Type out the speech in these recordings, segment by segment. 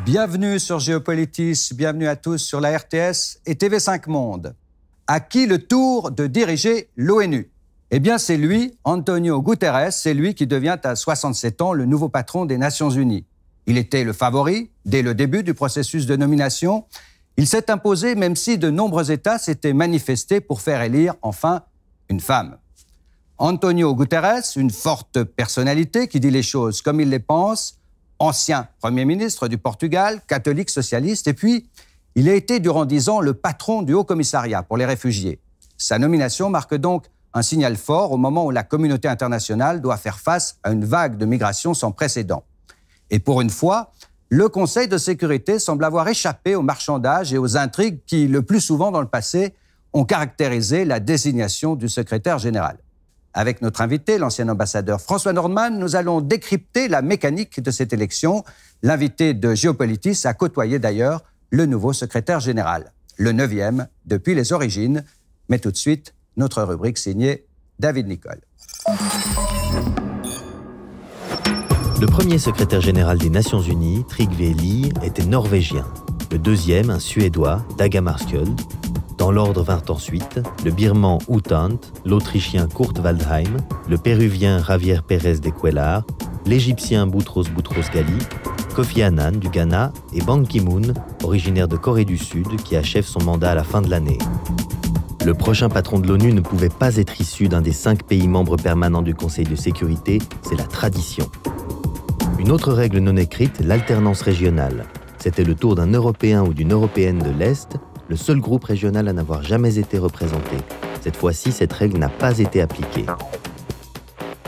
Bienvenue sur Géopolitis, bienvenue à tous sur la RTS et TV5 Monde. À qui le tour de diriger l'ONU? Eh bien, c'est lui, Antonio Guterres, c'est lui qui devient à 67 ans le nouveau patron des Nations Unies. Il était le favori dès le début du processus de nomination. Il s'est imposé même si de nombreux États s'étaient manifestés pour faire élire enfin une femme. Antonio Guterres, une forte personnalité qui dit les choses comme il les pense, ancien Premier ministre du Portugal, catholique socialiste, et puis il a été durant 10 ans le patron du Haut-Commissariat pour les réfugiés. Sa nomination marque donc un signal fort au moment où la communauté internationale doit faire face à une vague de migration sans précédent. Et pour une fois, le Conseil de sécurité semble avoir échappé aux marchandages et aux intrigues qui, le plus souvent dans le passé, ont caractérisé la désignation du secrétaire général. Avec notre invité, l'ancien ambassadeur François Nordman, nous allons décrypter la mécanique de cette élection. L'invité de Géopolitis a côtoyé d'ailleurs le nouveau secrétaire général, le 9e depuis les origines. Mais tout de suite, notre rubrique signée David Nicole. Le premier secrétaire général des Nations Unies, Trygve Lie, était norvégien. Le deuxième, un Suédois, Dag Hammarskjöld. Dans l'ordre vinrent ensuite le Birman U Thant, l'Autrichien Kurt Waldheim, le Péruvien Javier Pérez de Cuellar, l'Égyptien Boutros Boutros-Ghali, Kofi Annan du Ghana et Ban Ki-moon, originaire de Corée du Sud, qui achève son mandat à la fin de l'année. Le prochain patron de l'ONU ne pouvait pas être issu d'un des 5 pays membres permanents du Conseil de sécurité, c'est la tradition. Une autre règle non écrite, l'alternance régionale. C'était le tour d'un Européen ou d'une Européenne de l'Est, le seul groupe régional à n'avoir jamais été représenté. Cette fois-ci, cette règle n'a pas été appliquée.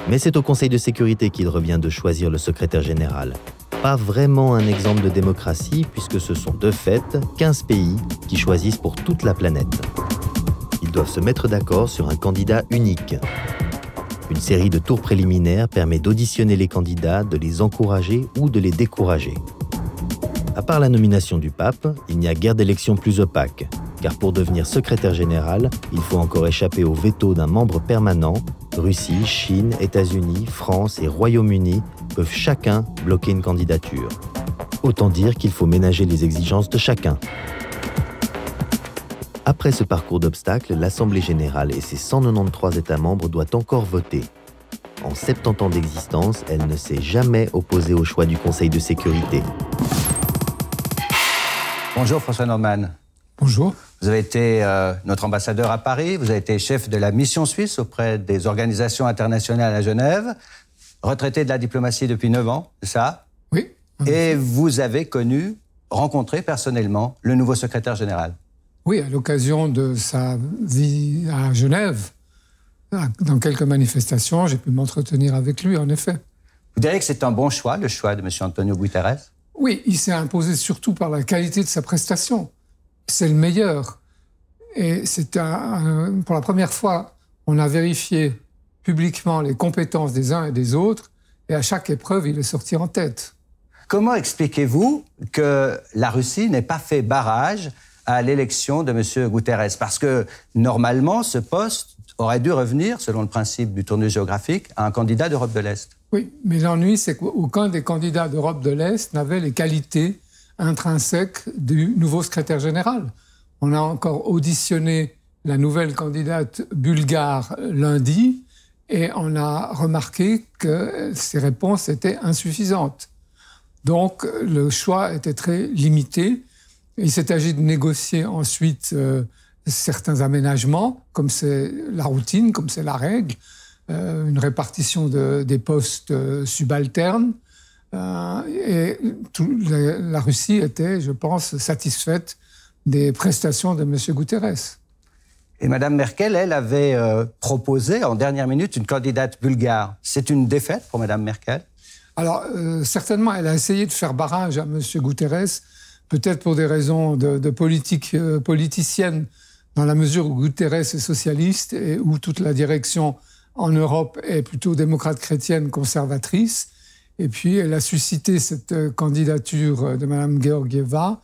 Mais c'est au Conseil de sécurité qu'il revient de choisir le secrétaire général. Pas vraiment un exemple de démocratie, puisque ce sont de fait 15 pays qui choisissent pour toute la planète. Ils doivent se mettre d'accord sur un candidat unique. Une série de tours préliminaires permet d'auditionner les candidats, de les encourager ou de les décourager. À part la nomination du pape, il n'y a guère d'élection plus opaque, car pour devenir secrétaire général, il faut encore échapper au veto d'un membre permanent. Russie, Chine, États-Unis, France et Royaume-Uni peuvent chacun bloquer une candidature. Autant dire qu'il faut ménager les exigences de chacun. Après ce parcours d'obstacles, l'Assemblée générale et ses 193 États membres doivent encore voter. En 70 ans d'existence, elle ne s'est jamais opposée au choix du Conseil de sécurité. Bonjour François Nordman. Bonjour. Vous avez été notre ambassadeur à Paris, vous avez été chef de la mission suisse auprès des organisations internationales à Genève, retraité de la diplomatie depuis 9 ans, c'est ça? Oui. Et vous avez rencontré personnellement le nouveau secrétaire général. Oui, à l'occasion de sa vie à Genève, dans quelques manifestations, j'ai pu m'entretenir avec lui, en effet. Vous diriez que c'est un bon choix, le choix de M. Antonio Guterres? Oui, il s'est imposé surtout par la qualité de sa prestation. C'est le meilleur. Et c'est pour la première fois, on a vérifié publiquement les compétences des uns et des autres, et à chaque épreuve, il est sorti en tête. Comment expliquez-vous que la Russie n'ait pas fait barrage à l'élection de M. Guterres? Parce que, normalement, ce poste aurait dû revenir, selon le principe du tournus géographique, à un candidat d'Europe de l'Est. Oui, mais l'ennui, c'est qu'aucun des candidats d'Europe de l'Est n'avait les qualités intrinsèques du nouveau secrétaire général. On a encore auditionné la nouvelle candidate bulgare lundi et on a remarqué que ses réponses étaient insuffisantes. Donc, le choix était très limité. Il s'est agi de négocier ensuite certains aménagements, comme c'est la routine, comme c'est la règle, une répartition des postes subalternes. Et la Russie était, je pense, satisfaite des prestations de M. Guterres. Et Mme Merkel, elle, avait proposé en dernière minute une candidate bulgare. C'est une défaite pour Mme Merkel? Alors, certainement, elle a essayé de faire barrage à M. Guterres, peut-être pour des raisons de politique politicienne, dans la mesure où Guterres est socialiste et où toute la direction en Europe est plutôt démocrate chrétienne conservatrice. Et puis, elle a suscité cette candidature de Mme Georgieva,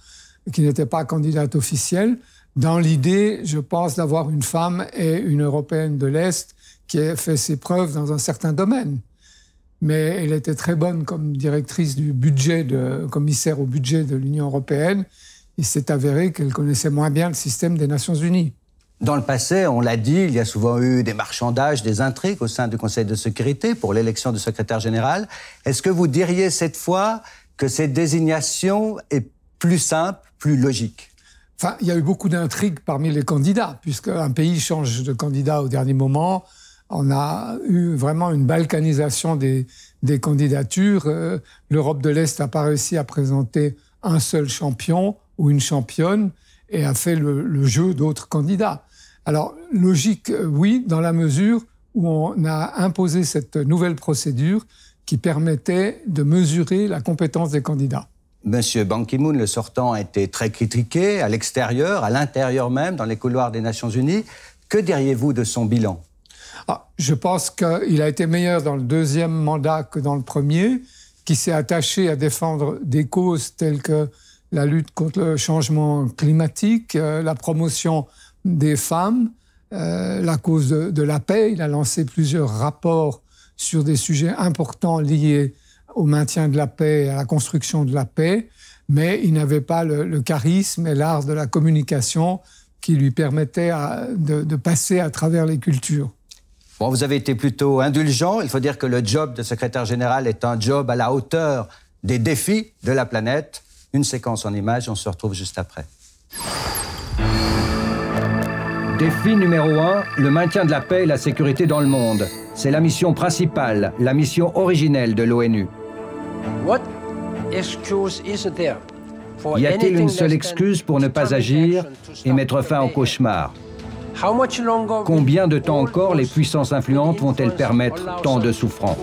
qui n'était pas candidate officielle, dans l'idée, je pense, d'avoir une femme et une Européenne de l'Est qui a fait ses preuves dans un certain domaine. mais elle était très bonne comme directrice du budget, commissaire au budget de l'Union européenne. Il s'est avéré qu'elle connaissait moins bien le système des Nations Unies. Dans le passé, on l'a dit, il y a souvent eu des marchandages, des intrigues au sein du Conseil de sécurité pour l'élection du secrétaire général. Est-ce que vous diriez cette fois que cette désignation est plus simple, plus logique? Enfin, il y a eu beaucoup d'intrigues parmi les candidats, puisqu'un pays change de candidat au dernier moment. On a eu vraiment une balkanisation des candidatures. L'Europe de l'Est n'a pas réussi à présenter un seul champion ou une championne et a fait le jeu d'autres candidats. Alors, logique, oui, dans la mesure où on a imposé cette nouvelle procédure qui permettait de mesurer la compétence des candidats. Monsieur Ban Ki-moon, le sortant, a été très critiqué à l'extérieur, à l'intérieur même, dans les couloirs des Nations Unies. Que diriez-vous de son bilan? Je pense qu'il a été meilleur dans le deuxième mandat que dans le premier, qui s'est attaché à défendre des causes telles que la lutte contre le changement climatique, la promotion des femmes, la cause de la paix. Il a lancé plusieurs rapports sur des sujets importants liés au maintien de la paix et à la construction de la paix, mais il n'avait pas le charisme et l'art de la communication qui lui permettaient de passer à travers les cultures. Bon, vous avez été plutôt indulgent. Il faut dire que le job de secrétaire général est un job à la hauteur des défis de la planète. Une séquence en images, on se retrouve juste après. Défi numéro 1, le maintien de la paix et la sécurité dans le monde. C'est la mission principale, la mission originelle de l'ONU. Y a-t-il une seule excuse pour ne pas agir et mettre fin au cauchemar? Combien de temps encore les puissances influentes vont-elles permettre tant de souffrance?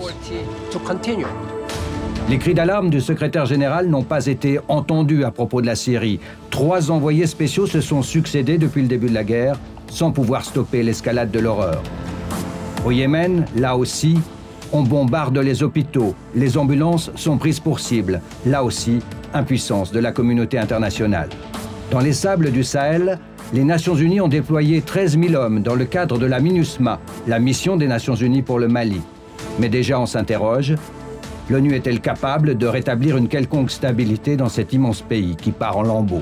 Les cris d'alarme du secrétaire général n'ont pas été entendus à propos de la Syrie. 3 envoyés spéciaux se sont succédés depuis le début de la guerre, sans pouvoir stopper l'escalade de l'horreur. Au Yémen, là aussi, on bombarde les hôpitaux. Les ambulances sont prises pour cible. Là aussi, impuissance de la communauté internationale. Dans les sables du Sahel, les Nations Unies ont déployé 13 000 hommes dans le cadre de la MINUSMA, la mission des Nations Unies pour le Mali. Mais déjà on s'interroge, l'ONU est-elle capable de rétablir une quelconque stabilité dans cet immense pays qui part en lambeaux?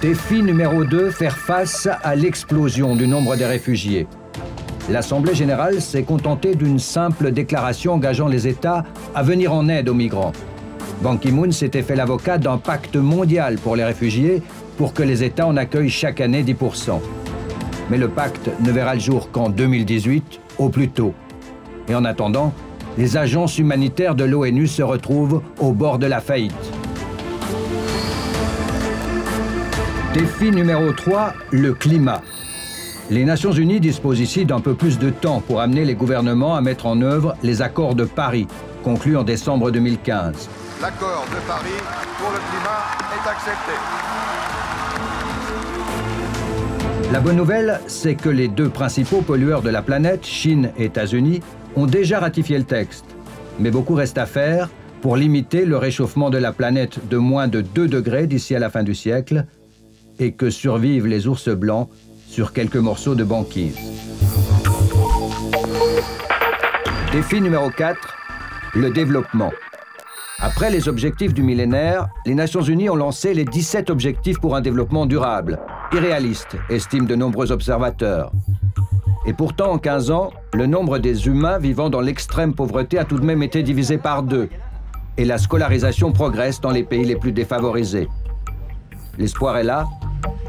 Défi numéro 2, faire face à l'explosion du nombre des réfugiés. L'Assemblée générale s'est contentée d'une simple déclaration engageant les États à venir en aide aux migrants. Ban Ki-moon s'était fait l'avocat d'un pacte mondial pour les réfugiés pour que les États en accueillent chaque année 10%. Mais le pacte ne verra le jour qu'en 2018, au plus tôt. Et en attendant, les agences humanitaires de l'ONU se retrouvent au bord de la faillite. Défi numéro 3, le climat. Les Nations Unies disposent ici d'un peu plus de temps pour amener les gouvernements à mettre en œuvre les accords de Paris, conclus en décembre 2015. L'accord de Paris pour le climat est accepté. La bonne nouvelle, c'est que les 2 principaux pollueurs de la planète, Chine et États-Unis, ont déjà ratifié le texte. Mais beaucoup reste à faire pour limiter le réchauffement de la planète de moins de 2 degrés d'ici à la fin du siècle et que survivent les ours blancs sur quelques morceaux de banquise. Défi numéro 4, le développement. Après les objectifs du millénaire, les Nations Unies ont lancé les 17 objectifs pour un développement durable. Irréaliste, estiment de nombreux observateurs. Et pourtant, en 15 ans, le nombre des humains vivant dans l'extrême pauvreté a tout de même été divisé par 2. Et la scolarisation progresse dans les pays les plus défavorisés. L'espoir est là,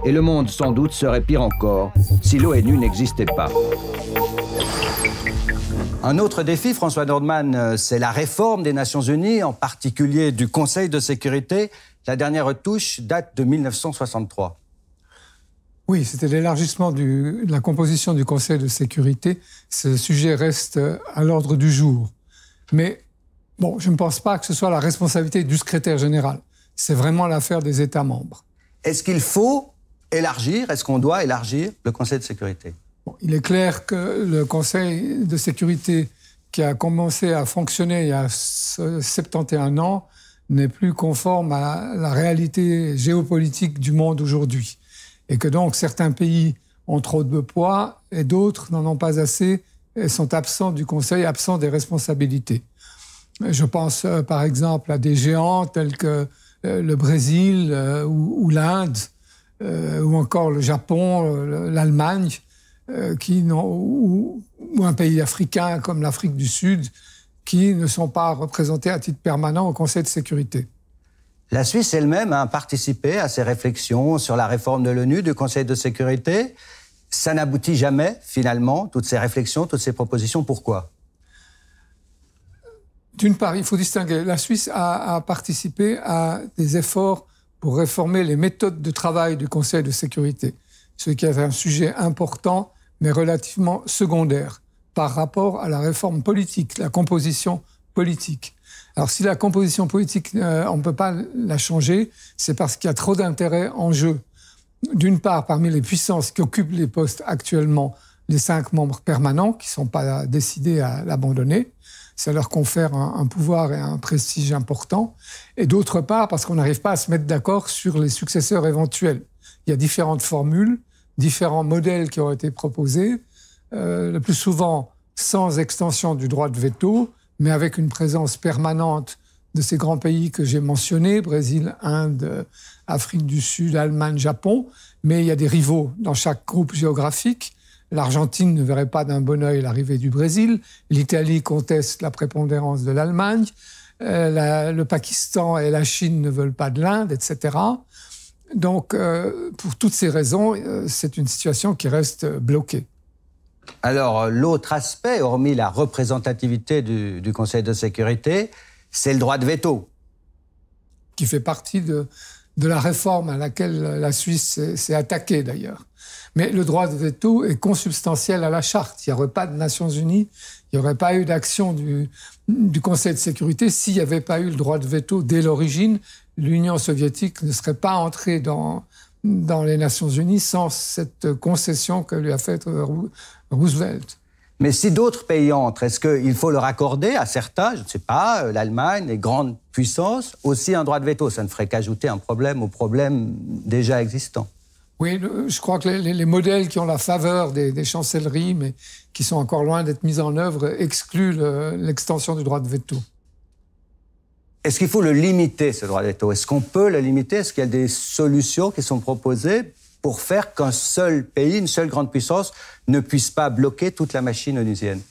et le monde, sans doute, serait pire encore si l'ONU n'existait pas. Un autre défi, François Nordman, c'est la réforme des Nations Unies, en particulier du Conseil de sécurité. La dernière retouche date de 1963. Oui, c'était l'élargissement de la composition du Conseil de sécurité. Ce sujet reste à l'ordre du jour. Mais bon, je ne pense pas que ce soit la responsabilité du secrétaire général. C'est vraiment l'affaire des États membres. Est-ce qu'il faut élargir, est-ce qu'on doit élargir le Conseil de sécurité? Bon, il est clair que le Conseil de sécurité qui a commencé à fonctionner il y a 71 ans n'est plus conforme à la réalité géopolitique du monde aujourd'hui. Et que donc certains pays ont trop de poids et d'autres n'en ont pas assez sont absents du Conseil, absents des responsabilités. Je pense par exemple à des géants tels que le Brésil ou l'Inde, ou encore le Japon, l'Allemagne, ou un pays africain comme l'Afrique du Sud, qui ne sont pas représentés à titre permanent au Conseil de sécurité. La Suisse elle-même a participé à ces réflexions sur la réforme de l'ONU, du Conseil de sécurité. Ça n'aboutit jamais, finalement, toutes ces réflexions, toutes ces propositions. Pourquoi ? D'une part, il faut distinguer. La Suisse a participé à des efforts pour réformer les méthodes de travail du Conseil de sécurité, ce qui est un sujet important, mais relativement secondaire, par rapport à la réforme politique, la composition politique. Alors, si la composition politique, on ne peut pas la changer, c'est parce qu'il y a trop d'intérêts en jeu. D'une part, parmi les puissances qui occupent les postes actuellement, les 5 membres permanents, qui ne sont pas décidés à l'abandonner, ça leur confère un pouvoir et un prestige important. Et d'autre part, parce qu'on n'arrive pas à se mettre d'accord sur les successeurs éventuels. Il y a différentes formules, différents modèles qui ont été proposés, le plus souvent sans extension du droit de veto, mais avec une présence permanente de ces grands pays que j'ai mentionnés, Brésil, Inde, Afrique du Sud, Allemagne, Japon. Mais il y a des rivaux dans chaque groupe géographique. L'Argentine ne verrait pas d'un bon œil l'arrivée du Brésil. L'Italie conteste la prépondérance de l'Allemagne. Le Pakistan et la Chine ne veulent pas de l'Inde, etc. Donc, pour toutes ces raisons, c'est une situation qui reste bloquée. Alors, l'autre aspect, hormis la représentativité du Conseil de sécurité, c'est le droit de veto. Qui fait partie de la réforme à laquelle la Suisse s'est attaquée, d'ailleurs. Mais le droit de veto est consubstantiel à la charte. Il n'y aurait pas de Nations Unies, il n'y aurait pas eu d'action du Conseil de sécurité s'il n'y avait pas eu le droit de veto dès l'origine. L'Union soviétique ne serait pas entrée dans les Nations Unies sans cette concession que lui a faite Roosevelt. Mais si d'autres pays entrent, est-ce qu'il faut leur accorder à certains, je ne sais pas, l'Allemagne, les grandes puissances, aussi un droit de veto? Ça ne ferait qu'ajouter un problème aux problèmes déjà existants. Oui, je crois que les modèles qui ont la faveur des chancelleries, mais qui sont encore loin d'être mis en œuvre, excluent l'extension du droit de veto. Est-ce qu'il faut le limiter, ce droit de veto? Est-ce qu'on peut le limiter? Est-ce qu'il y a des solutions qui sont proposées pour faire qu'un seul pays, une seule grande puissance, ne puisse pas bloquer toute la machine onusienne?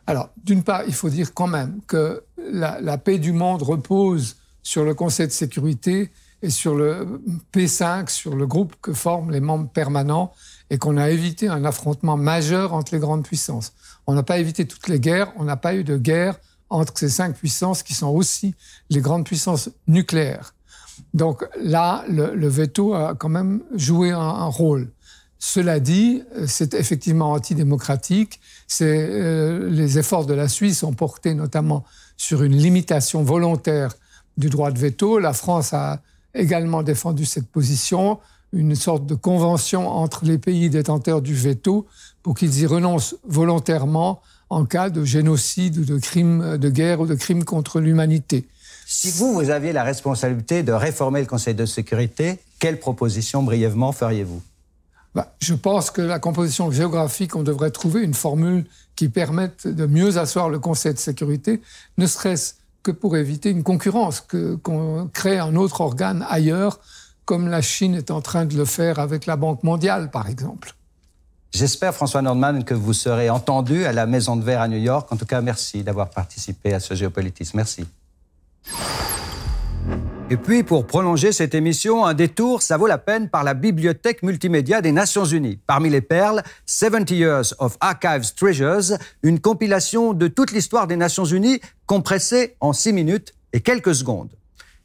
Alors, d'une part, il faut dire quand même que la paix du monde repose sur le Conseil de sécurité et sur le P5, sur le groupe que forment les membres permanents, et qu'on a évité un affrontement majeur entre les grandes puissances. On n'a pas évité toutes les guerres, on n'a pas eu de guerre entre ces 5 puissances qui sont aussi les grandes puissances nucléaires. Donc là, le veto a quand même joué un rôle. Cela dit, c'est effectivement antidémocratique. Les efforts de la Suisse ont porté notamment sur une limitation volontaire du droit de veto. La France a également défendu cette position, une sorte de convention entre les pays détenteurs du veto pour qu'ils y renoncent volontairement en cas de génocide ou de crimes de guerre ou de crimes contre l'humanité. Si vous aviez la responsabilité de réformer le Conseil de sécurité, quelle proposition brièvement feriez-vous? Je pense que la composition géographique, on devrait trouver une formule qui permette de mieux asseoir le Conseil de sécurité, ne serait-ce que pour éviter une concurrence, qu'on crée un autre organe ailleurs, comme la Chine est en train de le faire avec la Banque mondiale, par exemple. J'espère, François Nordman, que vous serez entendu à la Maison de Verre à New York. En tout cas, merci d'avoir participé à ce Géopolitisme. Merci. Et puis, pour prolonger cette émission, un détour, ça vaut la peine, par la Bibliothèque multimédia des Nations Unies. Parmi les perles, 70 Years of Archives Treasures, une compilation de toute l'histoire des Nations Unies, compressée en 6 minutes et quelques secondes.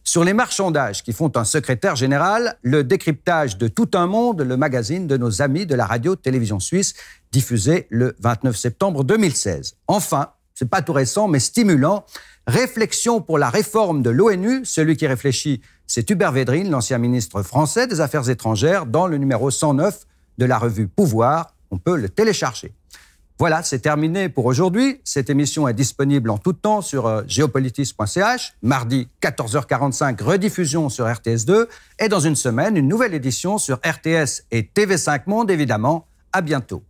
Sur les marchandages qui font un secrétaire général, le décryptage de Tout un monde, le magazine de nos amis de la radio-télévision suisse, diffusé le 29 septembre 2016. Enfin, c'est pas tout récent, mais stimulant, Réflexion pour la réforme de l'ONU. Celui qui réfléchit, c'est Hubert Védrine, l'ancien ministre français des Affaires étrangères, dans le numéro 109 de la revue Pouvoir. On peut le télécharger. Voilà, c'est terminé pour aujourd'hui. Cette émission est disponible en tout temps sur geopolitis.ch. Mardi, 14h45, rediffusion sur RTS2. Et dans une semaine, une nouvelle édition sur RTS et TV5 Monde, évidemment. À bientôt.